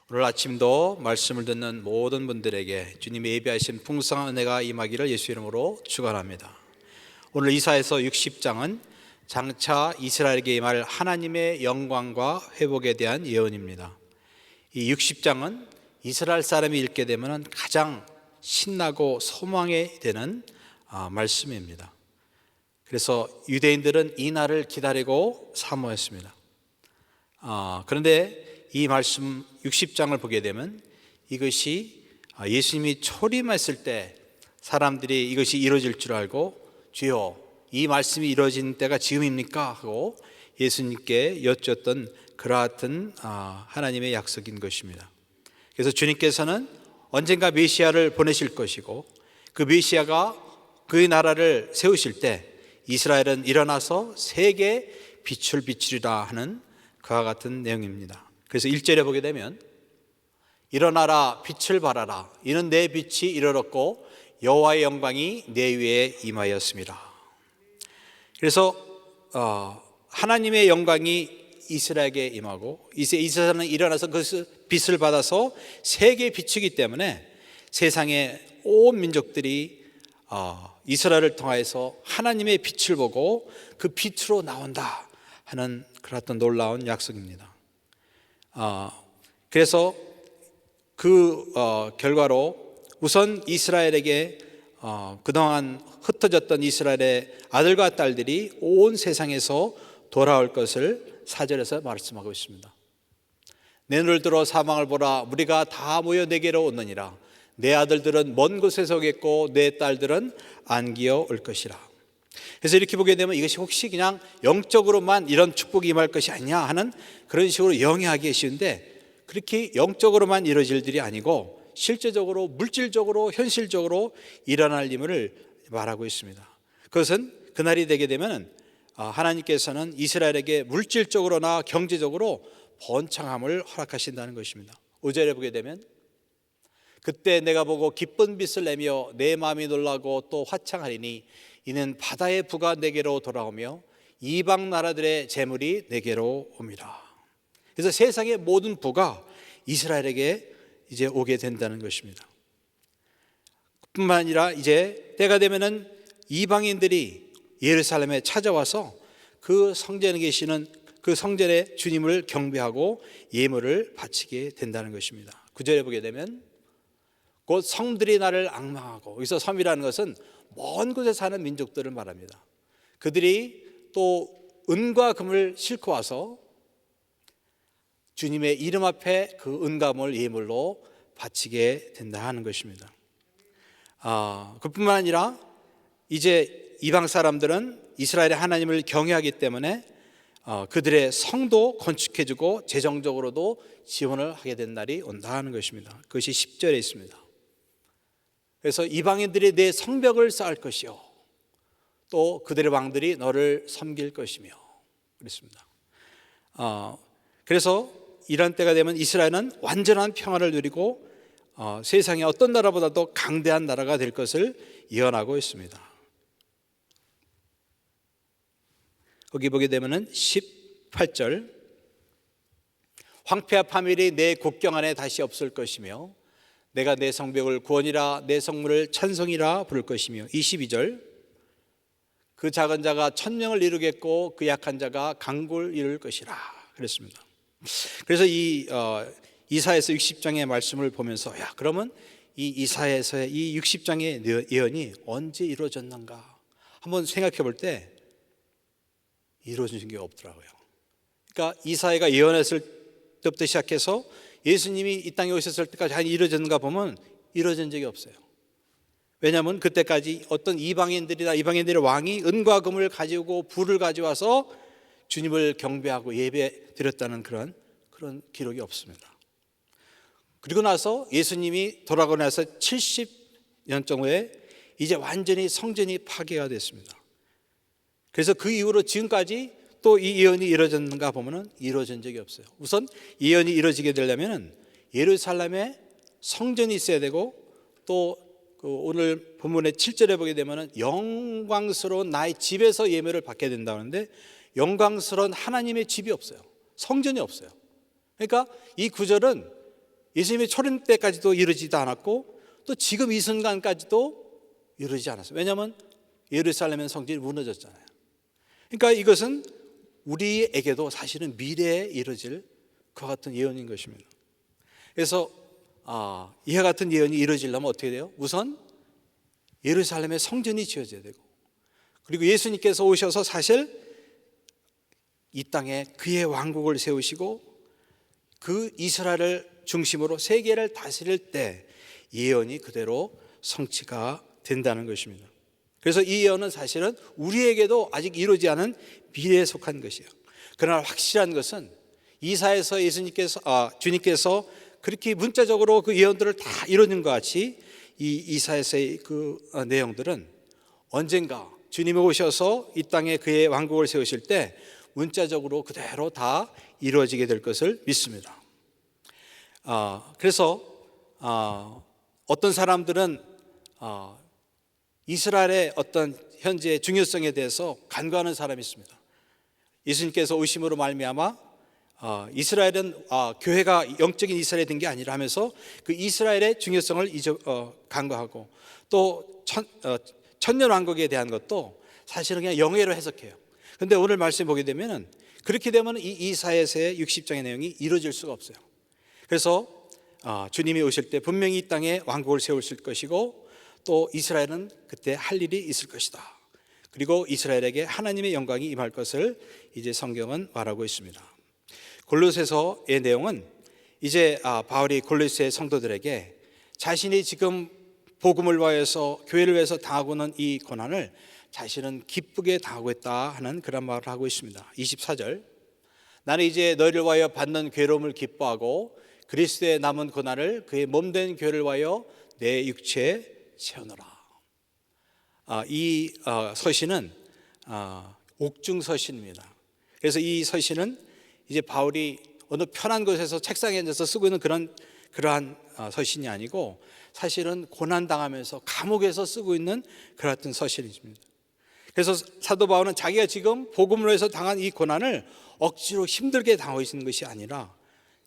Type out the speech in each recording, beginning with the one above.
오늘 아침도 말씀을 듣는 모든 분들에게 주님의 예비하신 풍성한 은혜가 임하기를 예수 이름으로 축원합니다. 오늘 이사야서 60장은 장차 이스라엘에게 임할 하나님의 영광과 회복에 대한 예언입니다. 이 60장은 이스라엘 사람이 읽게 되면 가장 신나고 소망이 되는 말씀입니다. 그래서 유대인들은 이 날을 기다리고 사모했습니다. 그런데 이 말씀 60장을 보게 되면 이것이 예수님이 초림했을 때 사람들이 이것이 이루어질 줄 알고 주여 이 말씀이 이루어진 때가 지금입니까? 하고 예수님께 여쭈었던 그러한 하나님의 약속인 것입니다. 그래서 주님께서는 언젠가 메시아를 보내실 것이고 그 메시아가 그의 나라를 세우실 때 이스라엘은 일어나서 세계에 빛을 비추리라 하는 그와 같은 내용입니다. 그래서 1절에 보게 되면 일어나라 빛을 발하라 이는 내 빛이 이르렀고 여호와의 영광이 내 위에 임하였습니다. 그래서 하나님의 영광이 이스라엘에게 임하고 이스라엘은 일어나서 그 빛을 받아서 세계에 비추기 때문에 세상의 온 민족들이 이스라엘을 통하여서 하나님의 빛을 보고 그 빛으로 나온다 하는 그런 놀라운 약속입니다. 그래서 그 결과로 우선 이스라엘에게 그동안 흩어졌던 이스라엘의 아들과 딸들이 온 세상에서 돌아올 것을 4절에서 말씀하고 있습니다. 내 눈을 들어 사방을 보라 무리가 다 모여 내게로 오느니라 내 아들들은 먼 곳에서 오겠고 내 딸들은 안기어 올 것이라. 그래서 이렇게 보게 되면 이것이 혹시 그냥 영적으로만 이런 축복이 임할 것이 아니냐 하는 그런 식으로 영위하기 쉬운데 그렇게 영적으로만 이루어질 일이 아니고 실제적으로 물질적으로 현실적으로 일어날 임을 말하고 있습니다. 그것은 그날이 되게 되면 하나님께서는 이스라엘에게 물질적으로나 경제적으로 번창함을 허락하신다는 것입니다. 5절에 보게 되면 그때 내가 보고 기쁜 빛을 내며 내 마음이 놀라고 또 화창하리니 이는 바다의 부가 내게로 돌아오며 이방 나라들의 재물이 내게로 옵니다. 그래서 세상의 모든 부가 이스라엘에게 이제 오게 된다는 것입니다. 뿐만 아니라 이제 때가 되면은 이방인들이 예루살렘에 찾아와서 그 성전에 계시는 그 성전에 주님을 경배하고 예물을 바치게 된다는 것입니다. 9절에 보게 되면 곧 성들이 나를 앙망하고 여기서 섬이라는 것은 먼 곳에 사는 민족들을 말합니다. 그들이 또 은과 금을 싣고 와서 주님의 이름 앞에 그 은과 금을 예물로 바치게 된다 하는 것입니다. 그뿐만 아니라 이제 이방 사람들은 이스라엘의 하나님을 경외하기 때문에 그들의 성도 건축해주고 재정적으로도 지원을 하게 된 날이 온다 하는 것입니다. 그것이 10절에 있습니다. 그래서 이방인들이 내 성벽을 쌓을 것이요 또 그들의 왕들이 너를 섬길 것이며 그랬습니다. 그래서 이런 때가 되면 이스라엘은 완전한 평화를 누리고 세상의 어떤 나라보다도 강대한 나라가 될 것을 예언하고 있습니다. 거기 보게 되면 18절 황폐와 파멸이 내 국경 안에 다시 없을 것이며 내가 내 성벽을 구원이라 내 성문을 찬송이라 부를 것이며 22절 그 작은 자가 천명을 이루겠고 그 약한 자가 강골 이룰 것이라 그랬습니다. 그래서 이 이사야서 60장의 말씀을 보면서 그러면 이 이사야서의 이 60장의 예언이 언제 이루어졌는가 한번 생각해 볼 때 이루어진 게 없더라고요. 그러니까 이사야가 예언했을 때부터 시작해서 예수님이 이 땅에 오셨을 때까지 이루어졌는가 보면 이루어진 적이 없어요. 왜냐하면 그때까지 어떤 이방인들의 왕이 은과 금을 가지고 불을 가져와서 주님을 경배하고 예배 드렸다는 그런 기록이 없습니다. 그리고 나서 예수님이 돌아가고 나서 70년 정도에 이제 완전히 성전이 파괴가 됐습니다. 그래서 그 이후로 지금까지 또 이 예언이 이루어졌는가 보면 이루어진 적이 없어요. 우선 예언이 이루어지게 되려면 예루살렘에 성전이 있어야 되고 또 오늘 본문의 7절에 보게 되면 영광스러운 나의 집에서 예물을 받게 된다고 하는데 영광스러운 하나님의 집이 없어요. 성전이 없어요. 그러니까 이 구절은 예수님의 초림 때까지도 이루어지도 않았고 또 지금 이 순간까지도 이루어지지 않았어요. 왜냐하면 예루살렘의 성전이 무너졌잖아요. 그러니까 이것은 우리에게도 사실은 미래에 이루어질 그와 같은 예언인 것입니다. 그래서 이와 같은 예언이 이루어지려면 어떻게 돼요? 우선 예루살렘의 성전이 지어져야 되고, 그리고 예수님께서 오셔서 사실 이 땅에 그의 왕국을 세우시고 그 이스라엘을 중심으로 세계를 다스릴 때 예언이 그대로 성취가 된다는 것입니다. 그래서 이 예언은 사실은 우리에게도 아직 이루어지지 않은 미래에 속한 것이에요. 그러나 확실한 것은 이사야서 주님께서 그렇게 문자적으로 그 예언들을 다 이루는 것 같이 이 이사야서의 그 내용들은 언젠가 주님이 오셔서 이 땅에 그의 왕국을 세우실 때 문자적으로 그대로 다 이루어지게 될 것을 믿습니다. 그래서 어떤 사람들은 이스라엘의 어떤 현재의 중요성에 대해서 간과하는 사람이 있습니다. 예수님께서 오심으로 말미암아 이스라엘은 교회가 영적인 이스라엘이 된 게 아니라 하면서 그 이스라엘의 중요성을 간과하고 또 천년 왕국에 대한 것도 사실은 그냥 영예로 해석해요. 그런데 오늘 말씀 보게 되면 그렇게 되면 이 이사야서의 60장의 내용이 이루어질 수가 없어요. 그래서 주님이 오실 때 분명히 이 땅에 왕국을 세우실 것이고 또 이스라엘은 그때 할 일이 있을 것이다. 그리고 이스라엘에게 하나님의 영광이 임할 것을 이제 성경은 말하고 있습니다. 골로새서의 내용은 이제 바울이 골로새 성도들에게 자신이 지금 복음을 위해서 교회를 위해서 당하고는 이 고난을 자신은 기쁘게 당하고 있다 하는 그런 말을 하고 있습니다. 24절, 나는 이제 너희를 위하여 받는 괴로움을 기뻐하고 그리스도의 남은 고난을 그의 몸된 교회를 위하여 내 육체에 채우노라. 이 서신은 옥중 서신입니다. 그래서 이 서신은 이제 바울이 어느 편한 곳에서 책상에 앉아서 쓰고 있는 그러한 서신이 아니고 사실은 고난당하면서 감옥에서 쓰고 있는 그런 서신입니다. 그래서 사도 바울은 자기가 지금 복음으로 해서 당한 이 고난을 억지로 힘들게 당하고 있는 것이 아니라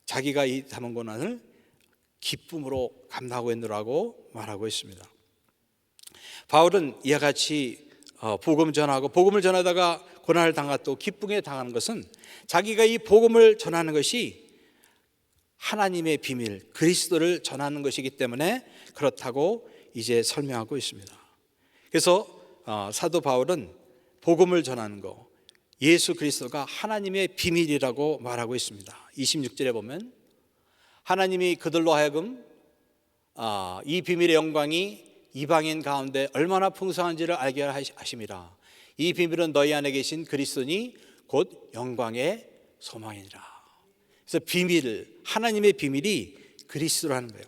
자기가 이 당한 고난을 기쁨으로 감당하고 있느라고 말하고 있습니다. 바울은 이와 같이 복음 전하고 복음을 전하다가 고난을 당하고 또 기쁘게 당하는 것은 자기가 이 복음을 전하는 것이 하나님의 비밀, 그리스도를 전하는 것이기 때문에 그렇다고 이제 설명하고 있습니다. 그래서 사도 바울은 복음을 전하는 것, 예수 그리스도가 하나님의 비밀이라고 말하고 있습니다. 26절에 보면 하나님이 그들로 하여금 이 비밀의 영광이 이방인 가운데 얼마나 풍성한지를 알게 하심이라. 이 비밀은 너희 안에 계신 그리스도니 곧 영광의 소망이니라. 그래서 하나님의 비밀이 그리스도라는 거예요.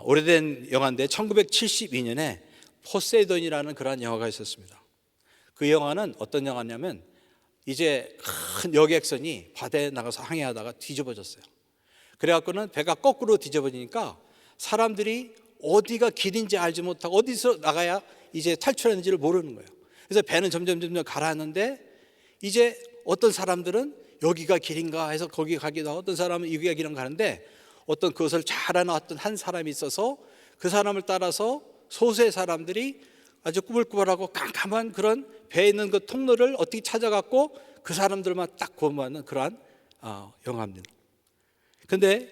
오래된 영화인데 1972년에 포세이돈이라는 그런 영화가 있었습니다. 그 영화는 어떤 영화냐면 이제 큰 여객선이 바다에 나가서 항해하다가 뒤집어졌어요. 그래갖고는 배가 거꾸로 뒤집어지니까 사람들이 어디가 길인지 알지 못하고 어디서 나가야 이제 탈출하는지를 모르는 거예요. 그래서 배는 점점 가라앉는데 이제 어떤 사람들은 여기가 길인가 해서 거기 가기도 하고 어떤 사람은 여기가 길인가 가는데 어떤 그것을 잘 아는 어떤 한 사람이 있어서 그 사람을 따라서 소수의 사람들이 아주 꾸불꾸불하고 깜깜한 그런 배에 있는 그 통로를 어떻게 찾아갖고 그 사람들만 딱 구원받는 그러한 영화입니다. 근데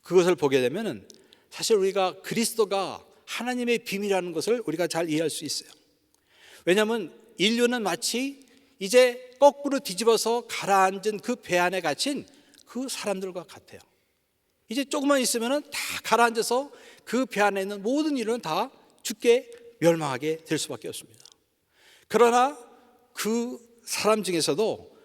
그것을 보게 되면은 사실 우리가 그리스도가 하나님의 비밀이라는 것을 우리가 잘 이해할 수 있어요. 왜냐하면 인류는 마치 이제 거꾸로 뒤집어서 가라앉은 그 배 안에 갇힌 그 사람들과 같아요. 이제 조금만 있으면은 다 가라앉아서 그 배 안에 있는 모든 인류는 다 죽게 멸망하게 될 수밖에 없습니다. 그러나 그 사람 중에서도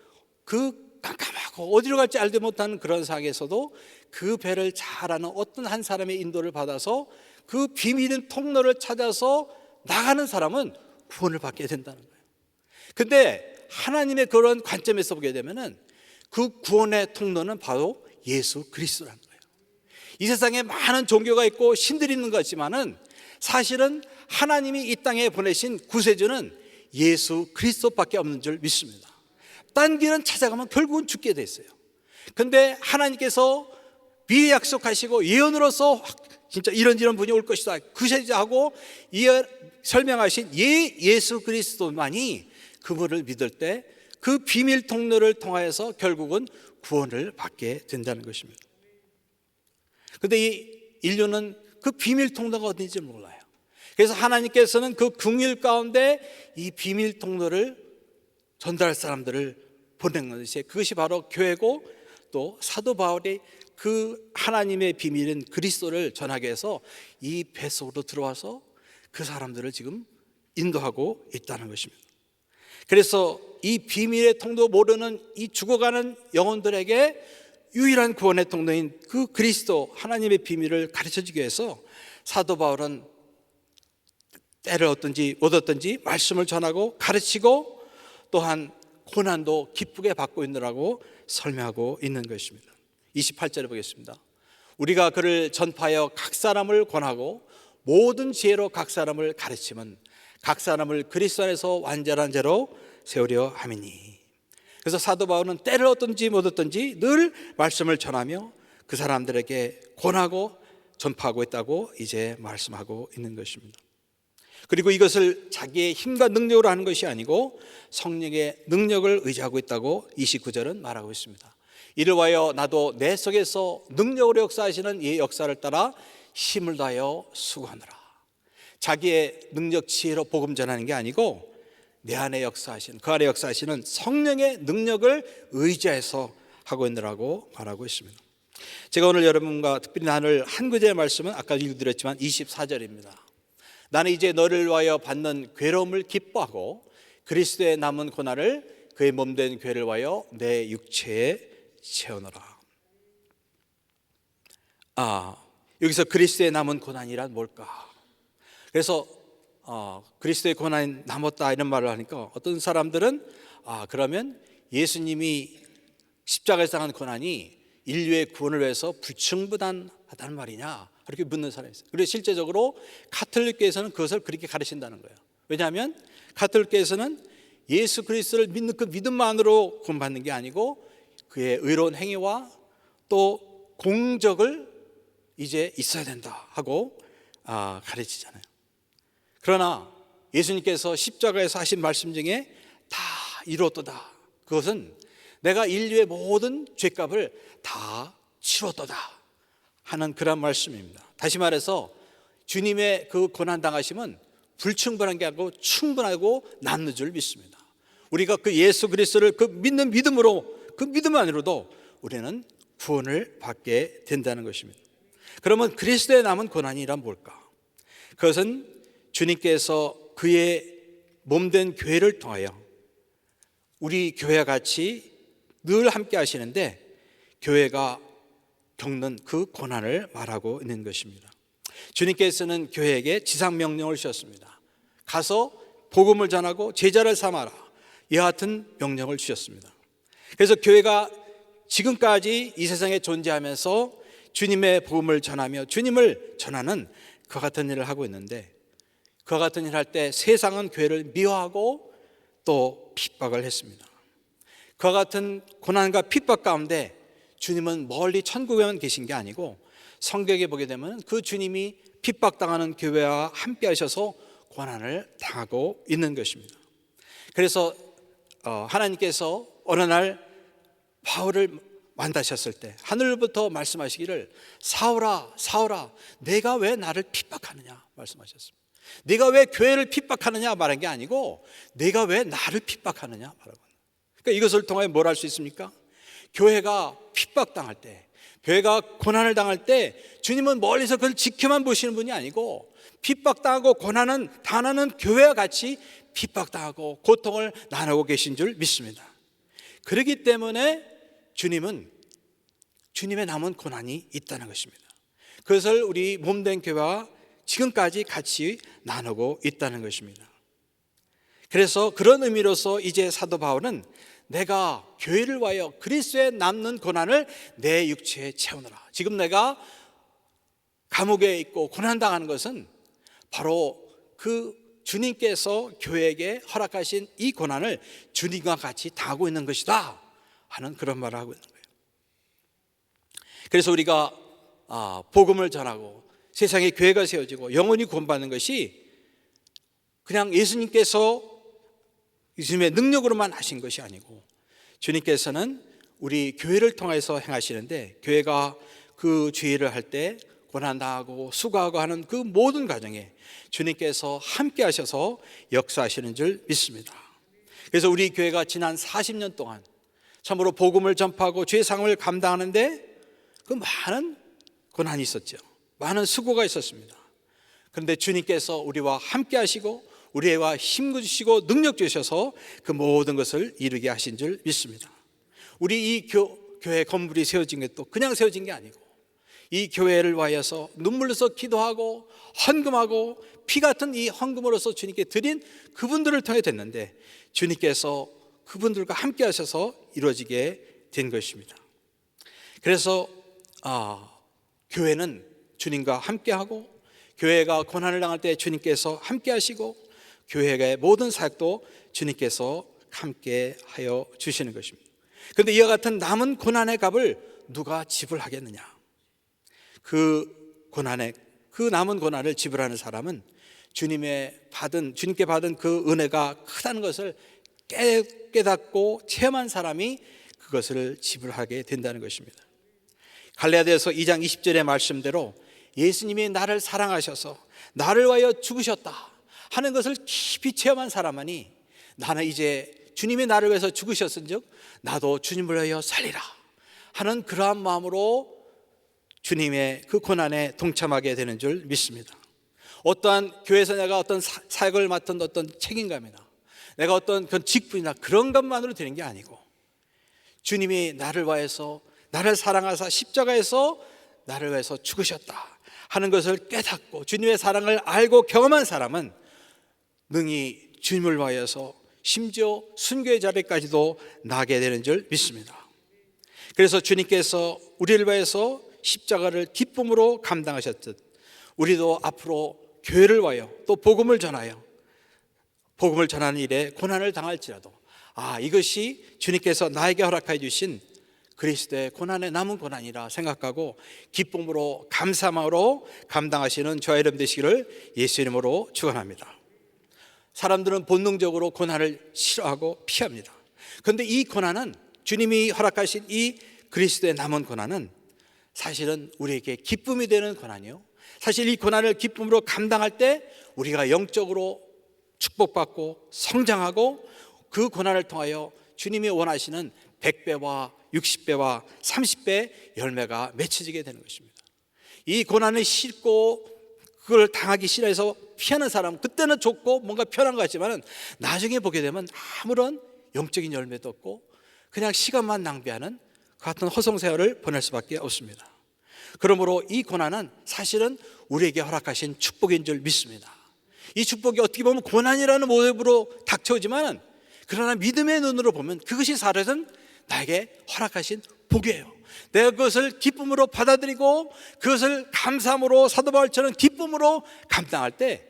그 깜깜하고 어디로 갈지 알지 못하는 그런 상황에서도 그 배를 잘 아는 어떤 한 사람의 인도를 받아서 그 비밀인 통로를 찾아서 나가는 사람은 구원을 받게 된다는 거예요. 근데 하나님의 그런 관점에서 보게 되면은 그 구원의 통로는 바로 예수 그리스도라는 거예요. 이 세상에 많은 종교가 있고 신들이 있는 것 같지만은 사실은 하나님이 이 땅에 보내신 구세주는 예수 그리스도밖에 없는 줄 믿습니다. 딴 길은 찾아가면 결국은 죽게 돼 있어요. 근데 하나님께서 미리 약속하시고 예언으로서 진짜 이런 분이 올 것이다 그제하고 설명하신 예수 그리스도만이 그분을 믿을 때 그 비밀 통로를 통하여서 결국은 구원을 받게 된다는 것입니다. 그런데 이 인류는 그 비밀 통로가 어딘지 몰라요. 그래서 하나님께서는 그 긍휼 가운데 이 비밀 통로를 전달할 사람들을 보낸 것이, 그것이 바로 교회고, 또 사도 바울이 그 하나님의 비밀인 그리스도를 전하게 해서 이 배 속으로 들어와서 그 사람들을 지금 인도하고 있다는 것입니다. 그래서 이 비밀의 통로 모르는 이 죽어가는 영혼들에게 유일한 구원의 통로인 그 그리스도 하나님의 비밀을 가르쳐주기 위해서 사도 바울은 때를 얻든지 못 얻든지 말씀을 전하고 가르치고 또한 고난도 기쁘게 받고 있느라고 설명하고 있는 것입니다. 28절에 보겠습니다. 우리가 그를 전파하여 각 사람을 권하고 모든 지혜로 각 사람을 가르치면 각 사람을 그리스도 안에서 완전한 자로 세우려 함이니. 그래서 사도 바울은 때를 얻든지 못 얻든지 늘 말씀을 전하며 그 사람들에게 권하고 전파하고 있다고 이제 말씀하고 있는 것입니다. 그리고 이것을 자기의 힘과 능력으로 하는 것이 아니고 성령의 능력을 의지하고 있다고 29절은 말하고 있습니다. 이를 위하여 나도 내 속에서 능력으로 역사하시는 이 역사를 따라 힘을 다하여 수고하노라. 자기의 능력 지혜로 복음 전하는 게 아니고 내 안에 역사하시는, 그 안에 역사하시는 성령의 능력을 의지해서 하고 있느라고 말하고 있습니다. 제가 오늘 여러분과 특별히 나눌 한 구절의 말씀은 아까 읽어드렸지만 24절입니다. 나는 이제 너를 위하여 받는 괴로움을 기뻐하고 그리스도의 남은 고난을 그의 몸된 교회를 위하여 내 육체에 채우노라. 여기서 그리스도의 남은 고난이란 뭘까? 그래서 그리스도의 고난이 남았다 이런 말을 하니까 어떤 사람들은 그러면 예수님이 십자가에서 당한 고난이 인류의 구원을 위해서 불충분하다는 말이냐 그렇게 묻는 사람이 있어요. 그리고 실제적으로 가톨릭교에서는 그것을 그렇게 가르친다는 거예요. 왜냐하면 가톨릭교에서는 예수 그리스도를 믿는 그 믿음만으로 구원받는 게 아니고 그의 의로운 행위와 또 공적을 이제 있어야 된다 하고 가르치잖아요. 그러나 예수님께서 십자가에서 하신 말씀 중에 다 이루었도다, 그것은 내가 인류의 모든 죄값을 다 치렀도다 하는 그런 말씀입니다. 다시 말해서 주님의 그 고난당하심은 불충분한 게 아니고 충분하고 남는 줄 믿습니다. 우리가 그 예수 그리스도를 그 믿는 믿음으로, 그 믿음만으로도 우리는 구원을 받게 된다는 것입니다. 그러면 그리스도의 남은 고난이란 뭘까? 그것은 주님께서 그의 몸된 교회를 통하여 우리 교회와 같이 늘 함께 하시는데 교회가 겪는 그 고난을 말하고 있는 것입니다. 주님께서는 교회에게 지상명령을 주셨습니다. 가서 복음을 전하고 제자를 삼아라, 이와 같은 명령을 주셨습니다. 그래서 교회가 지금까지 이 세상에 존재하면서 주님의 복음을 전하며 주님을 전하는 그와 같은 일을 하고 있는데, 그와 같은 일을 할 때 세상은 교회를 미워하고 또 핍박을 했습니다. 그와 같은 고난과 핍박 가운데 주님은 멀리 천국에만 계신 게 아니고 성경에 보게 되면 그 주님이 핍박당하는 교회와 함께 하셔서 고난을 당하고 있는 것입니다. 그래서 하나님께서 어느 날 바울을 만나셨을 때 하늘부터 말씀하시기를 사울아 사울아 내가 왜 나를 핍박하느냐 말씀하셨습니다. 네가 왜 교회를 핍박하느냐 말한 게 아니고 내가 왜 나를 핍박하느냐 말하고. 그러니까 이것을 통해 뭘 할 수 있습니까? 교회가 핍박당할 때, 교회가 고난을 당할 때 주님은 멀리서 그걸 지켜만 보시는 분이 아니고 핍박당하고 고난은 당하는 교회와 같이 핍박당하고 고통을 나누고 계신 줄 믿습니다. 그렇기 때문에 주님은 주님의 남은 고난이 있다는 것입니다. 그것을 우리 몸된 교회와 지금까지 같이 나누고 있다는 것입니다. 그래서 그런 의미로서 이제 사도 바울은 내가 교회를 위하여 그리스도의 남는 고난을 내 육체에 채우노라. 지금 내가 감옥에 있고 고난당하는 것은 바로 그 주님께서 교회에게 허락하신 이 고난을 주님과 같이 당하고 있는 것이다 하는 그런 말을 하고 있는 거예요. 그래서 우리가 복음을 전하고 세상에 교회가 세워지고 영혼이 구원받는 것이 그냥 예수님께서 예수님의 능력으로만 하신 것이 아니고 주님께서는 우리 교회를 통해서 행하시는데, 교회가 그 주의를 할 때 고난당하고 수고하고 하는 그 모든 과정에 주님께서 함께 하셔서 역사하시는 줄 믿습니다. 그래서 우리 교회가 지난 40년 동안 참으로 복음을 전파하고 죄 사함을 감당하는데 그 많은 고난이 있었죠. 많은 수고가 있었습니다. 그런데 주님께서 우리와 함께 하시고 우리와 힘 주시고 능력 주셔서 그 모든 것을 이루게 하신 줄 믿습니다. 우리 이 교회 건물이 세워진 게 또 그냥 세워진 게 아니고 이 교회를 위하여서 눈물로서 기도하고 헌금하고 피 같은 이 헌금으로서 주님께 드린 그분들을 통해 됐는데 주님께서 그분들과 함께 하셔서 이루어지게 된 것입니다. 그래서 교회는 주님과 함께하고 교회가 고난을 당할 때 주님께서 함께 하시고 교회의 모든 사역도 주님께서 함께 하여 주시는 것입니다. 그런데 이와 같은 남은 고난의 값을 누가 지불하겠느냐? 그 남은 고난을 지불하는 사람은 주님께 받은 그 은혜가 크다는 것을 깨닫고 체험한 사람이 그것을 지불하게 된다는 것입니다. 갈라디아서 2장 20절의 말씀대로 예수님이 나를 사랑하셔서 나를 위하여 죽으셨다 하는 것을 깊이 체험한 사람만이 나는 이제 주님이 나를 위해서 죽으셨은즉 나도 주님을 위하여 살리라 하는 그러한 마음으로 주님의 그 고난에 동참하게 되는 줄 믿습니다. 어떠한 교회에서 내가 어떤 사역을 맡은 어떤 책임감이나 내가 어떤 그런 직분이나 그런 것만으로 되는 게 아니고 주님이 나를 위해서 나를 사랑하사 십자가에서 나를 위해서 죽으셨다 하는 것을 깨닫고 주님의 사랑을 알고 경험한 사람은 능히 주님을 위하여서 심지어 순교의 자리까지도 나게 되는 줄 믿습니다. 그래서 주님께서 우리를 위해서 십자가를 기쁨으로 감당하셨듯 우리도 앞으로 교회를 위하여 또 복음을 전하여 복음을 전하는 일에 고난을 당할지라도 이것이 주님께서 나에게 허락하여 주신 그리스도의 고난의 남은 고난이라 생각하고 기쁨으로 감사함으로 감당하시는 저와 여러분 되시기를 예수 이름으로 축원합니다. 사람들은 본능적으로 고난을 싫어하고 피합니다. 그런데 이 고난은 주님이 허락하신 이 그리스도의 남은 고난은 사실은 우리에게 기쁨이 되는 고난이요, 사실 이 고난을 기쁨으로 감당할 때 우리가 영적으로 축복받고 성장하고 그 고난을 통하여 주님이 원하시는 100배와 60배와 30배 열매가 맺혀지게 되는 것입니다. 이 고난을 싫고 그걸 당하기 싫어해서 피하는 사람은 그때는 좋고 뭔가 편한 것 같지만 나중에 보게 되면 아무런 영적인 열매도 없고 그냥 시간만 낭비하는 그 같은 허송세월을 보낼 수밖에 없습니다. 그러므로 이 고난은 사실은 우리에게 허락하신 축복인 줄 믿습니다. 이 축복이 어떻게 보면 고난이라는 모습으로 닥쳐오지만 그러나 믿음의 눈으로 보면 그것이 사실은 나에게 허락하신 복이에요. 내가 그것을 기쁨으로 받아들이고 그것을 감사함으로 사도 바울처럼 기쁨으로 감당할 때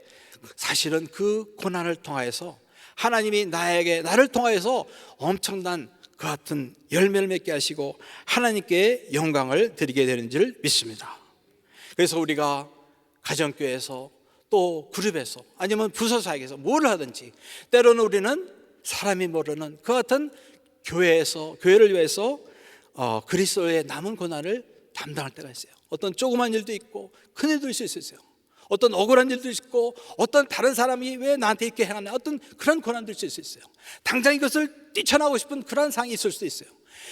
사실은 그 고난을 통하여서 하나님이 나를 통하여서 엄청난 그 같은 열매를 맺게 하시고 하나님께 영광을 드리게 되는 줄 믿습니다. 그래서 우리가 가정교회에서 또 그룹에서 아니면 부서사역에서 뭘 하든지 때로는 우리는 사람이 모르는 그 같은 교회를 위해서 그리스도의 남은 고난을 담당할 때가 있어요. 어떤 조그만 일도 있고 큰 일도 있을 수 있어요. 어떤 억울한 일도 있고 어떤 다른 사람이 왜 나한테 이렇게 행하나 어떤 그런 고난도 있을 수 있어요. 당장 이것을 뛰쳐나오고 싶은 그런 상황이 있을 수도 있어요.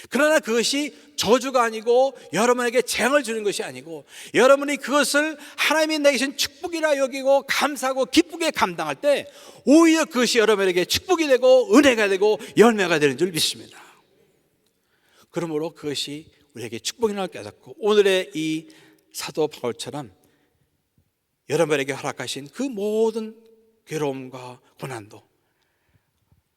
그러나 그것이 저주가 아니고 여러분에게 재앙을 주는 것이 아니고 여러분이 그것을 하나님이 내게 주신 축복이라 여기고 감사하고 기쁘게 감당할 때 오히려 그것이 여러분에게 축복이 되고 은혜가 되고 열매가 되는 줄 믿습니다. 그러므로 그것이 우리에게 축복이라고 깨닫고 오늘의 이 사도 바울처럼 여러분에게 허락하신 그 모든 괴로움과 고난도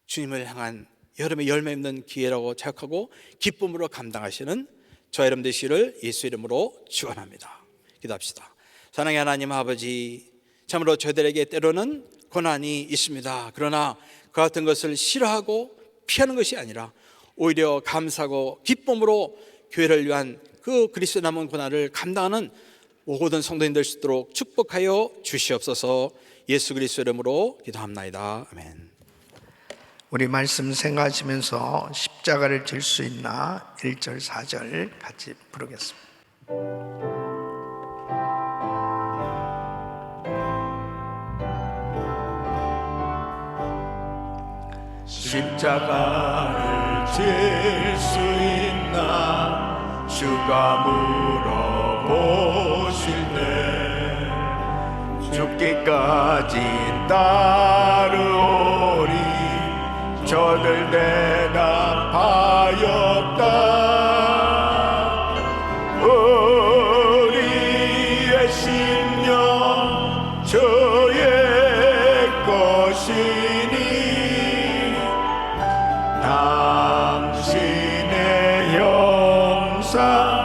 주님을 향한 여러분의 열매 있는 기회라고 생각하고 기쁨으로 감당하시는 저 여러분 되시기를 예수 이름으로 축원합니다. 기도합시다. 사랑의 하나님 아버지, 참으로 저희들에게 때로는 고난이 있습니다. 그러나 그 같은 것을 싫어하고 피하는 것이 아니라 오히려 감사하고 기쁨으로 교회를 위한 그 그리스도의 남은 고난을 감당하는 모든 성도님 될 수 있도록 축복하여 주시옵소서. 예수 그리스도 이름으로 기도합나이다. 아멘. 우리 말씀 생각하시면서 십자가를 질 수 있나 1절 4절 같이 부르겠습니다. 십자가를 질 수 있나 주가 물어보실 때 죽기까지 따르오리 저들 대답하였다. 우리의 심령 주의 것이니 당신의 형상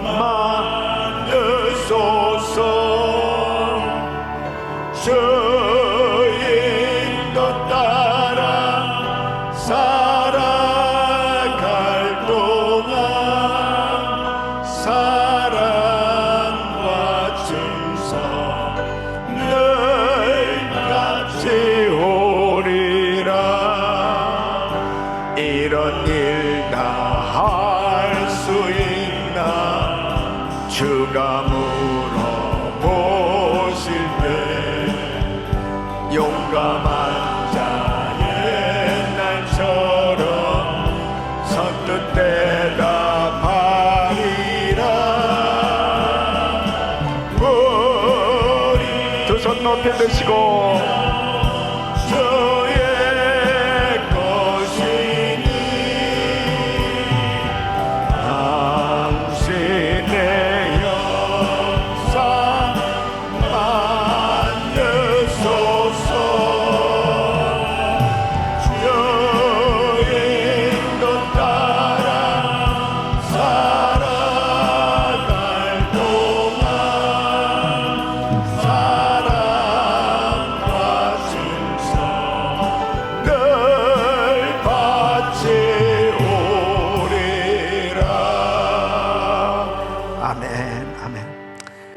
만드소서. 주인도 따라 살아갈 동안 사랑과 증서 늘 같이 오리라. 이런 일 다 할 수 있나 주가 물어보실 때 용감한 자 옛날처럼 선뜻 대답하리라. 우리 두 손 높이 드시고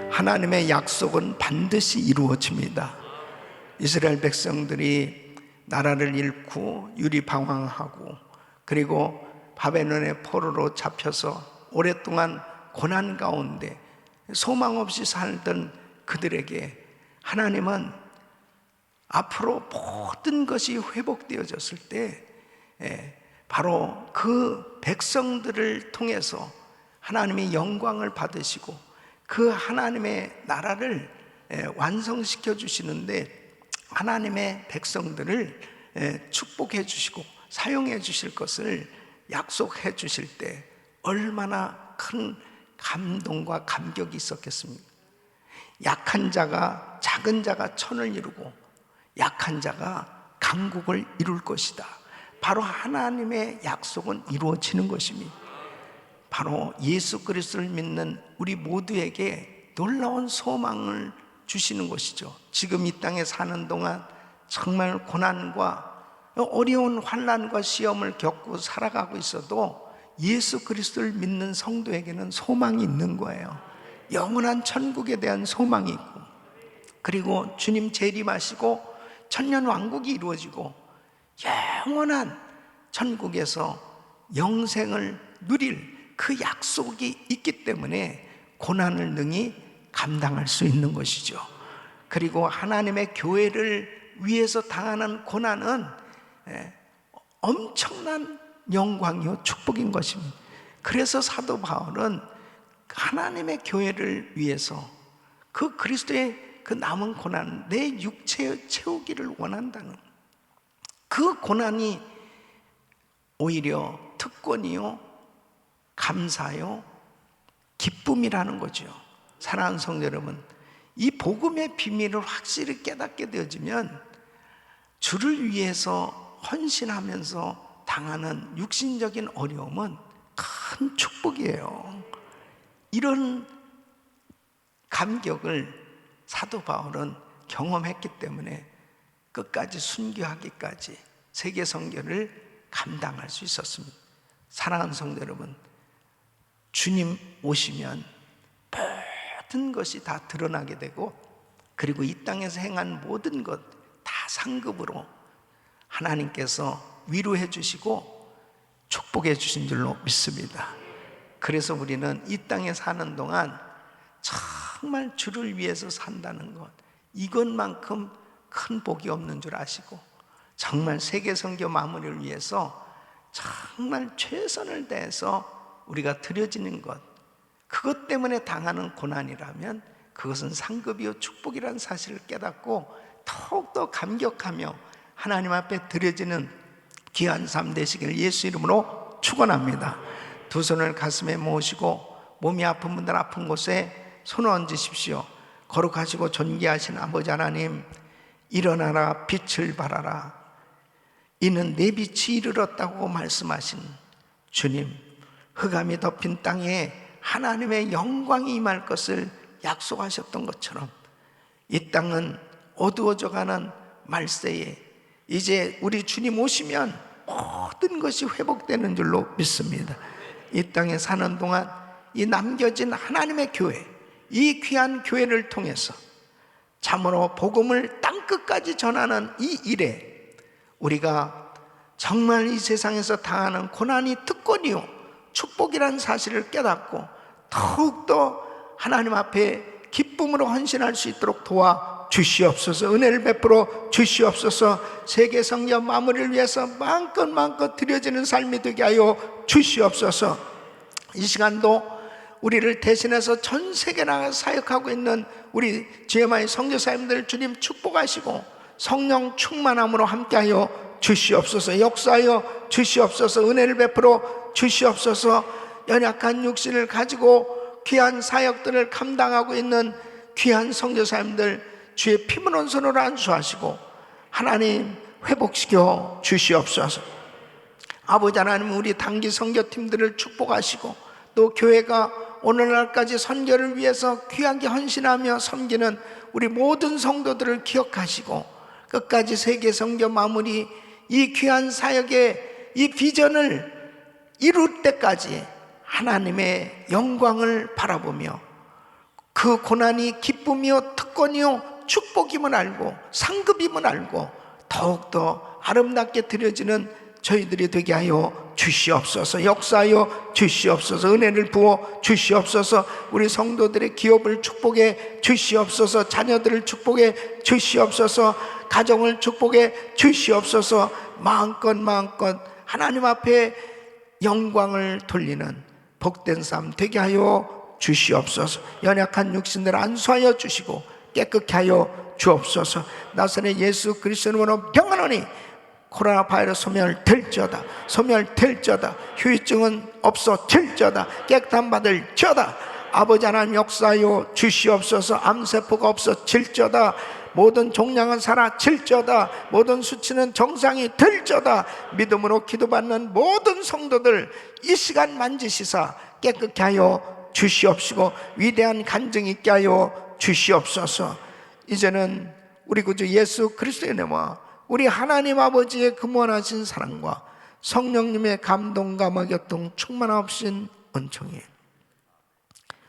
하나님의 약속은 반드시 이루어집니다. 이스라엘 백성들이 나라를 잃고 유리방황하고 그리고 바벨론의 포로로 잡혀서 오랫동안 고난 가운데 소망 없이 살던 그들에게 하나님은 앞으로 모든 것이 회복되어졌을 때 바로 그 백성들을 통해서 하나님의 영광을 받으시고 그 하나님의 나라를 완성시켜 주시는데 하나님의 백성들을 축복해 주시고 사용해 주실 것을 약속해 주실 때 얼마나 큰 감동과 감격이 있었겠습니까? 약한 자가 작은 자가 천을 이루고 약한 자가 강국을 이룰 것이다. 바로 하나님의 약속은 이루어지는 것입니다. 바로 예수 그리스도를 믿는 우리 모두에게 놀라운 소망을 주시는 것이죠. 지금 이 땅에 사는 동안 정말 고난과 어려운 환난과 시험을 겪고 살아가고 있어도 예수 그리스도를 믿는 성도에게는 소망이 있는 거예요. 영원한 천국에 대한 소망이 있고 그리고 주님 재림하시고 천년 왕국이 이루어지고 영원한 천국에서 영생을 누릴 그 약속이 있기 때문에 고난을 능히 감당할 수 있는 것이죠. 그리고 하나님의 교회를 위해서 당하는 고난은 엄청난 영광이요 축복인 것입니다. 그래서 사도 바울은 하나님의 교회를 위해서 그 그리스도의 그 남은 고난 내 육체에 채우기를 원한다는 그 고난이 오히려 특권이요 감사요 기쁨이라는 거죠. 사랑하는 성도 여러분, 이 복음의 비밀을 확실히 깨닫게 되어지면 주를 위해서 헌신하면서 당하는 육신적인 어려움은 큰 축복이에요. 이런 감격을 사도 바울은 경험했기 때문에 끝까지 순교하기까지 세계 선교를 감당할 수 있었습니다. 사랑하는 성도 여러분, 주님 오시면 모든 것이 다 드러나게 되고, 그리고 이 땅에서 행한 모든 것 다 상급으로 하나님께서 위로해 주시고 축복해 주신 줄로 믿습니다. 그래서 우리는 이 땅에 사는 동안 정말 주를 위해서 산다는 것, 이것만큼 큰 복이 없는 줄 아시고, 정말 세계 선교 마무리를 위해서 정말 최선을 다해서 우리가 드려지는 것, 그것 때문에 당하는 고난이라면 그것은 상급이요 축복이라는 사실을 깨닫고 더욱더 감격하며 하나님 앞에 드려지는 귀한 삶 되시기를 예수 이름으로 축원합니다. 두 손을 가슴에 모으시고 몸이 아픈 분들 아픈 곳에 손을 얹으십시오. 거룩하시고 존귀하신 아버지 하나님, 일어나라 빛을 발하라, 이는 내 빛이 이르렀다고 말씀하신 주님, 흑암이 덮인 땅에 하나님의 영광이 임할 것을 약속하셨던 것처럼 이 땅은 어두워져가는 말세에 이제 우리 주님 오시면 모든 것이 회복되는 줄로 믿습니다. 이 땅에 사는 동안 이 남겨진 하나님의 교회, 이 귀한 교회를 통해서 참으로 복음을 땅끝까지 전하는 이 일에 우리가 정말 이 세상에서 당하는 고난이 특권이요 축복이라는 사실을 깨닫고 더욱더 하나님 앞에 기쁨으로 헌신할 수 있도록 도와 주시옵소서. 은혜를 베풀어 주시옵소서. 세계 성교 마무리를 위해서 마음껏 드려지는 삶이 되게 하여 주시옵소서. 이 시간도 우리를 대신해서 전 세계 나가 사역하고 있는 우리 GMI 선교사님들 주님 축복하시고 성령 충만함으로 함께하여 주시옵소서. 역사하여 주시옵소서. 은혜를 베풀어 주시옵소서. 연약한 육신을 가지고 귀한 사역들을 감당하고 있는 귀한 선교사님들 주의 피문온 손으로 안수하시고 하나님 회복시켜 주시옵소서. 아버지 하나님, 우리 단기 선교팀들을 축복하시고 또 교회가 오늘날까지 선교를 위해서 귀하게 헌신하며 섬기는 우리 모든 성도들을 기억하시고 끝까지 세계 선교 마무리 이 귀한 사역의 이 비전을 이룰 때까지 하나님의 영광을 바라보며 그 고난이 기쁨이요 특권이요 축복임을 알고 상급임을 알고 더욱더 아름답게 드려지는 저희들이 되게 하여 주시옵소서. 역사하여 주시옵소서. 은혜를 부어 주시옵소서. 우리 성도들의 기업을 축복해 주시옵소서. 자녀들을 축복해 주시옵소서. 가정을 축복해 주시옵소서. 마음껏 하나님 앞에 영광을 돌리는 복된 삶 되게 하여 주시옵소서. 연약한 육신들 안수하여 주시고 깨끗게 하여 주옵소서. 나사렛 예수 그리스도로 평안하니 코로나 바이러스 소멸될지어다. 후유증은 없어질지어다. 깨끗함 받을지어다. 아버지 하나님 역사하여 주시옵소서. 암세포가 없어질지어다. 모든 종양은 사라질지어다. 모든 수치는 정상이 될지어다. 믿음으로 기도받는 모든 성도들 이 시간 만지시사 깨끗게 하여 주시옵시고 위대한 간증 있게 하여 주시옵소서. 이제는 우리 구주 예수 그리스도의 은혜와 우리 하나님 아버지의 근원하신 사랑과 성령님의 감동과 교통 충만하신 은총이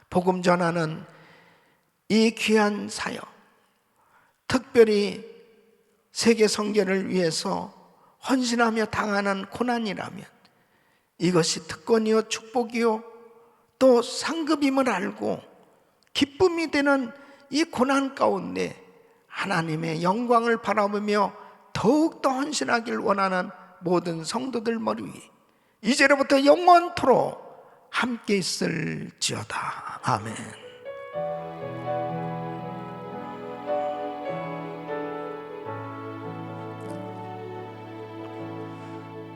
복음 전하는 이 귀한 사역, 특별히 세계 선교를 위해서 헌신하며 당하는 고난이라면 이것이 특권이요 축복이요 또 상급임을 알고 기쁨이 되는 이 고난 가운데 하나님의 영광을 바라보며 더욱더 헌신하길 원하는 모든 성도들 머리 위에 이제로부터 영원토록 함께 있을지어다. 아멘.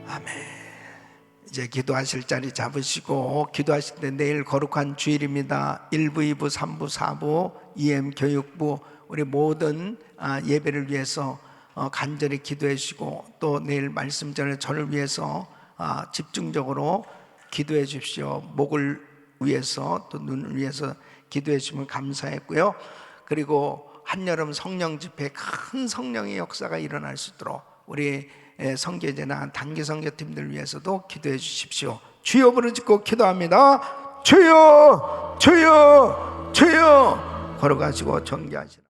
아멘. 이제 기도하실 자리 잡으시고 기도하실 때 내일 거룩한 주일입니다. 1부, 2부, 3부, 4부 EM 교육부 우리 모든 예배를 위해서 간절히 기도해 주시고 또 내일 말씀 전에 저를 위해서 집중적으로 기도해 주십시오. 목을 위해서 또 눈을 위해서 기도해 주시면 감사했고요. 그리고 한여름 성령 집회 큰 성령의 역사가 일어날 수 있도록 우리 선교제나 단기 선교팀들 위해서도 기도해 주십시오. 주여 부르짖고 기도합니다. 주여 주여 주여 걸어가시고 정죄하시라.